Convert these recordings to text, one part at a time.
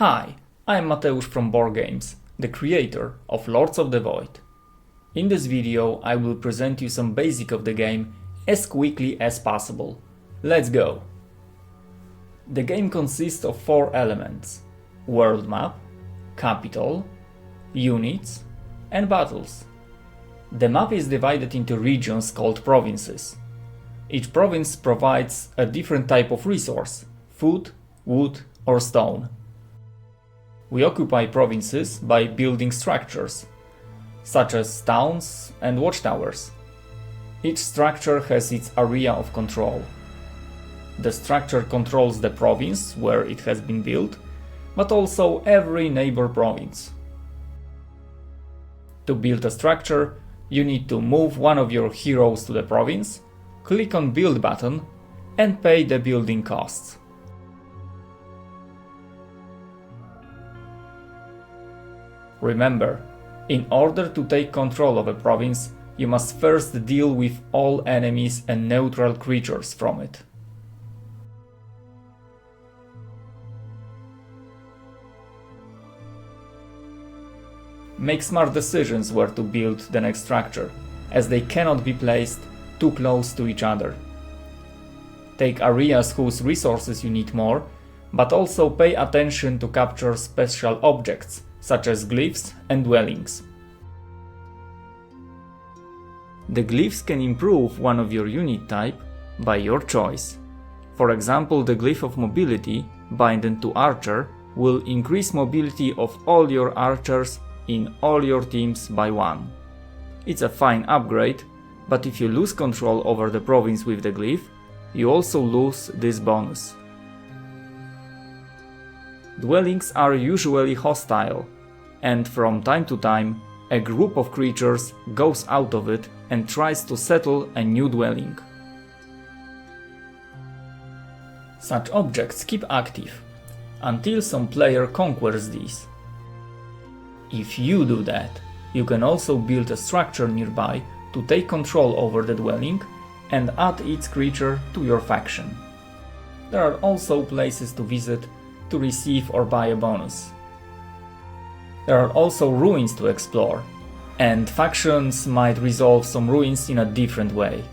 Hi, I'm Mateusz from Board Games, the creator of Lords of the Void. In this video I will present you some basics of the game as quickly as possible. Let's go! The game consists of 4 elements: world map, capital, units, and battles. The map is divided into regions called provinces. Each province provides a different type of resource: food, wood, or stone. We occupy provinces by building structures, such as towns and watchtowers. Each structure has its area of control. The structure controls the province where it has been built, but also every neighbor province. To build a structure, you need to move one of your heroes to the province, click on Build button, and pay the building costs. Remember, in order to take control of a province, you must first deal with all enemies and neutral creatures from it. Make smart decisions where to build the next structure, as they cannot be placed too close to each other. Take areas whose resources you need more, but also pay attention to capture special objects, such as glyphs and dwellings. The glyphs can improve one of your unit type by your choice. For example, the glyph of mobility, binding to archer, will increase mobility of all your archers in all your teams by 1. It's a fine upgrade, but if you lose control over the province with the glyph, you also lose this bonus. Dwellings are usually hostile, and from time to time, a group of creatures goes out of it and tries to settle a new dwelling. Such objects keep active, until some player conquers these. If you do that, you can also build a structure nearby to take control over the dwelling and add its creature to your faction. There are also places to visit to receive or buy a bonus. There are also ruins to explore, and factions might resolve some ruins in a different way.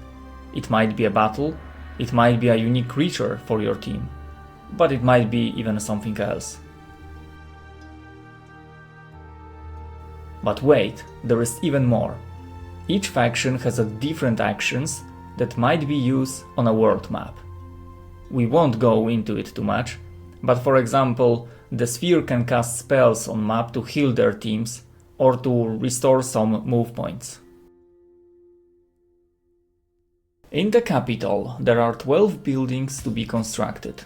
It might be a battle, it might be a unique creature for your team, but it might be even something else. But wait, there is even more. Each faction has a different actions that might be used on a world map. We won't go into it too much, but for example, the sphere can cast spells on map to heal their teams or to restore some move points. In the capital, there are 12 buildings to be constructed,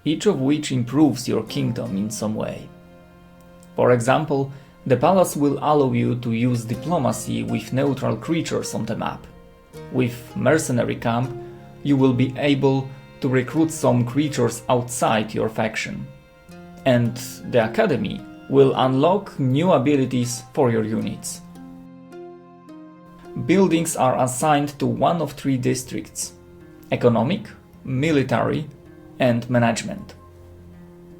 each of which improves your kingdom in some way. For example, the palace will allow you to use diplomacy with neutral creatures on the map. With mercenary camp, you will be able to recruit some creatures outside your faction. And the academy will unlock new abilities for your units. Buildings are assigned to one of 3 districts: economic, military, and management.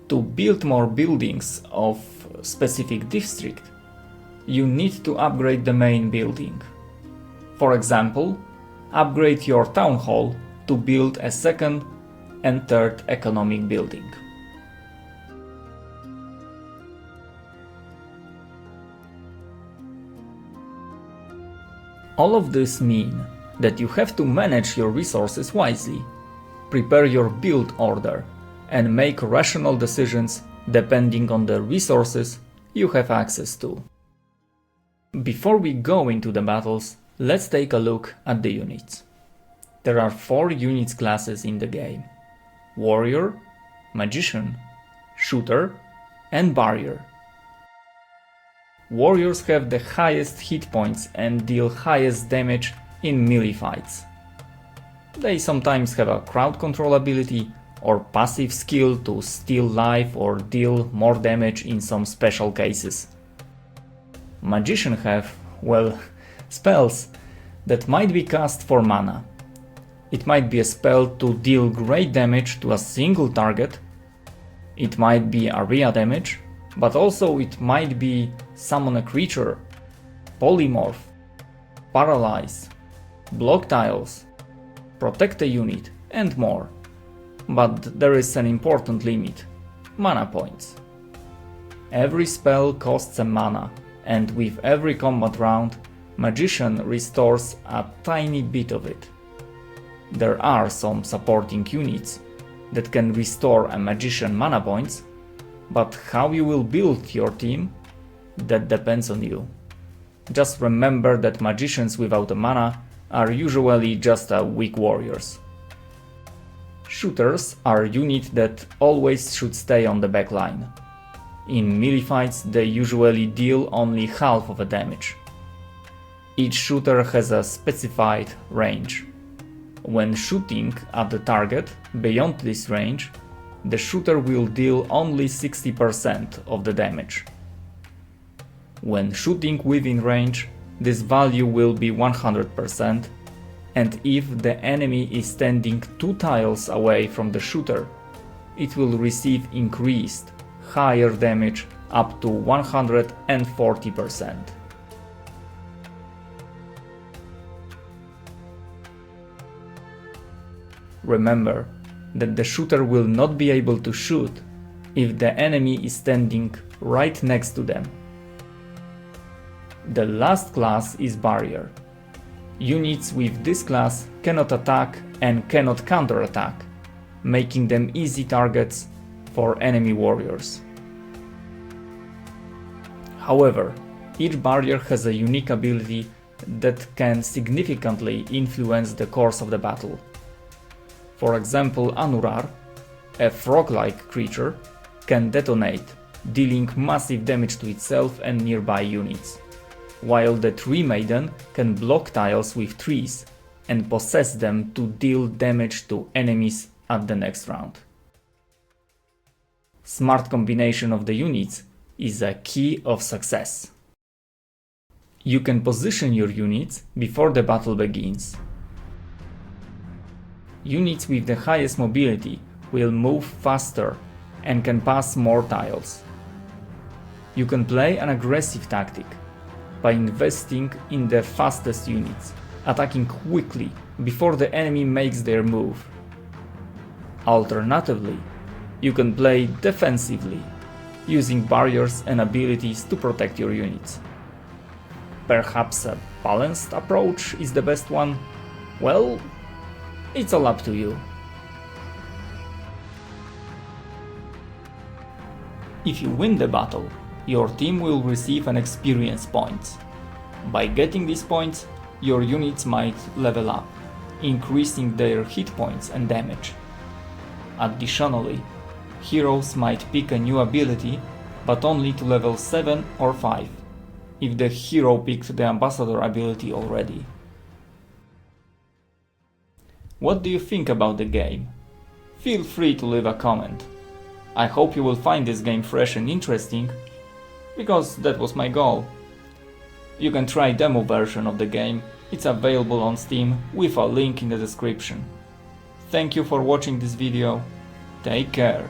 To build more buildings of specific district, you need to upgrade the main building. For example, upgrade your town hall to build a 2nd and 3rd economic building. All of this mean that you have to manage your resources wisely, prepare your build order, and make rational decisions depending on the resources you have access to. Before we go into the battles, let's take a look at the units. There are 4 units classes in the game: Warrior, Magician, Shooter, and Barrier. Warriors have the highest hit points and deal highest damage in melee fights. They sometimes have a crowd control ability or passive skill to steal life or deal more damage in some special cases. Magician have, well, spells that might be cast for mana. It might be a spell to deal great damage to a single target, it might be area damage, but also it might be summon a creature, polymorph, paralyze, block tiles, protect a unit, and more. But there is an important limit: mana points. Every spell costs a mana, and with every combat round, Magician restores a tiny bit of it. There are some supporting units that can restore a Magician mana points, but how you will build your team, that depends on you. Just remember that Magicians without a mana are usually just weak warriors. Shooters are units that always should stay on the back line. In melee fights they usually deal only half of the damage. Each shooter has a specified range. When shooting at the target beyond this range, the shooter will deal only 60% of the damage. When shooting within range, this value will be 100%, and if the enemy is standing 2 tiles away from the shooter, it will receive increased, higher damage up to 140%. Remember that the shooter will not be able to shoot if the enemy is standing right next to them. The last class is Barrier. Units with this class cannot attack and cannot counterattack, making them easy targets for enemy warriors. However, each barrier has a unique ability that can significantly influence the course of the battle. For example, Anurar, a frog-like creature, can detonate, dealing massive damage to itself and nearby units, while the Tree Maiden can block tiles with trees and possess them to deal damage to enemies at the next round. Smart combination of the units is a key of success. You can position your units before the battle begins. Units with the highest mobility will move faster and can pass more tiles. You can play an aggressive tactic by investing in the fastest units, attacking quickly before the enemy makes their move. Alternatively, you can play defensively, using barriers and abilities to protect your units. Perhaps a balanced approach is the best one? Well, it's all up to you. If you win the battle, your team will receive an experience points. By getting these points, your units might level up, increasing their hit points and damage. Additionally, heroes might pick a new ability, but only to level 7 or 5, if the hero picked the ambassador ability already. What do you think about the game? Feel free to leave a comment. I hope you will find this game fresh and interesting, because that was my goal. You can try demo version of the game, it's available on Steam with a link in the description. Thank you for watching this video, take care.